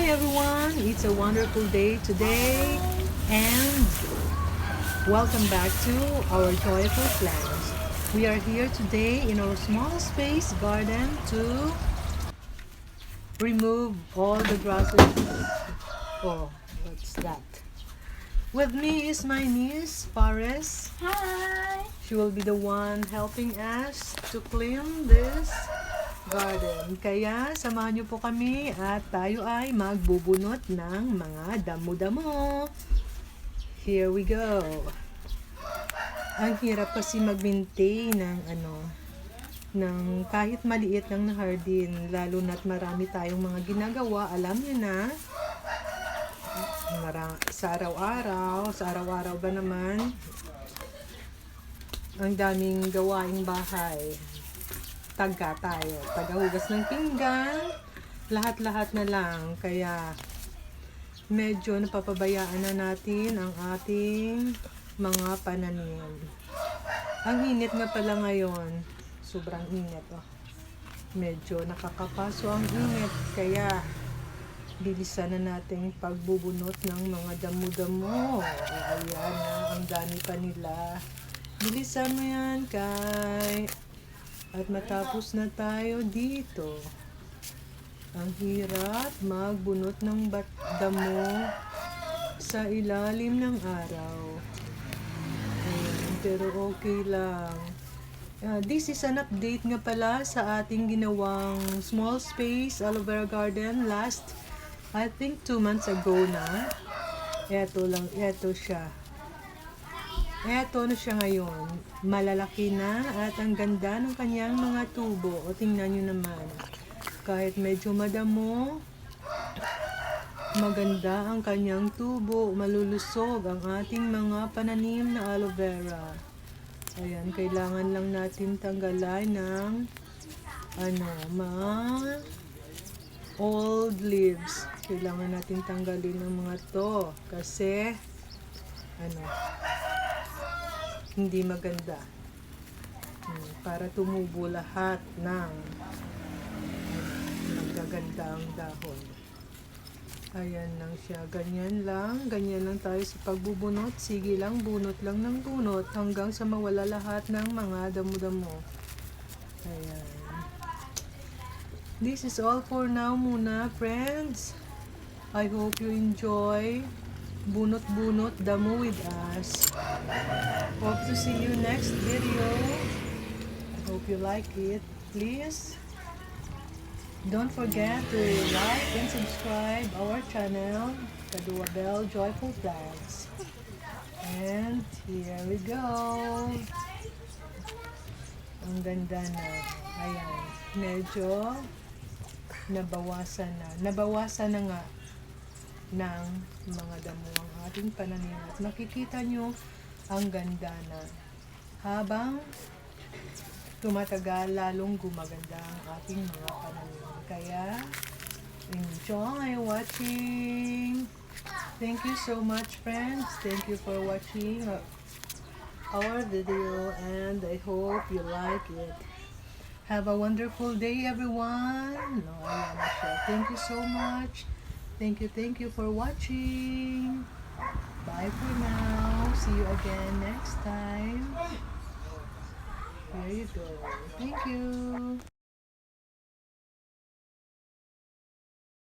Hi everyone, it's a wonderful day today and welcome back to our joyful plans. We are here today in our small space garden to remove all the grasses. Oh, what's that? With me is my niece, Paris. Hi! She will be the one helping us to clean this garden. Kaya samahan niyo po kami at tayo ay magbubunot ng mga damo-damo. Here we go. Ang hirap kasi mag-maintain ng kahit maliit lang na hardin, lalo na't marami tayong mga ginagawa. Alam niyo na, sa araw-araw ba naman, ang daming gawaing bahay. Tagahugas ng pinggan, lahat-lahat na lang. Kaya medyo napapabayaan na natin ang ating mga pananim. Ang init nga pala ngayon, sobrang init. Medyo nakakapaso ang init, kaya bilisan na nating pagbubunot ng mga damo-damo. Ayan na, ang dami pa nila. Bilisan mo yan, Kay. At matapos na tayo dito. Ang hirap magbunot ng damo sa ilalim ng araw. Ayan, pero okay lang. This is an update nga pala sa ating ginawang small space aloe vera garden last, I think 2 months ago na. Eto siya. Eto na siya ngayon. Malalaki na at ang ganda ng kanyang mga tubo. O tingnan nyo naman. Kahit medyo madamo, maganda ang kanyang tubo. Malulusog ang ating mga pananim na aloe vera. Ayan, kailangan lang natin tanggalan ng mga old leaves. Kailangan natin tanggalin ng mga to. Kasi, hindi maganda. Para tumubo lahat ng magaganda ang dahon. Ayan lang siya. Ganyan lang tayo sa pagbubunot. Sige lang, bunot lang ng bunot hanggang sa mawala lahat ng mga damo-damo. Ayan. This is all for now muna, friends. I hope you enjoy bunot-bunot damo with us. Hope to see you next video. I hope you like it. Please don't forget to like and subscribe our channel, Kadua Bell Joyful Plans. And here we go. Ang ganda na. Ayan. Medyo nabawasan na nga ng mga damo ang ating pananim. At makikita nyo ang ganda na habang tumatagal, lalong gumaganda ang ating mga pananim. Kaya enjoy watching. Thank you so much, friends. Thank you for watching our video and I hope you like it. Have a wonderful day, everyone. Ayan na siya. Thank you so much. Thank you for watching. Bye for now. See you again next time. Here you go. Thank you.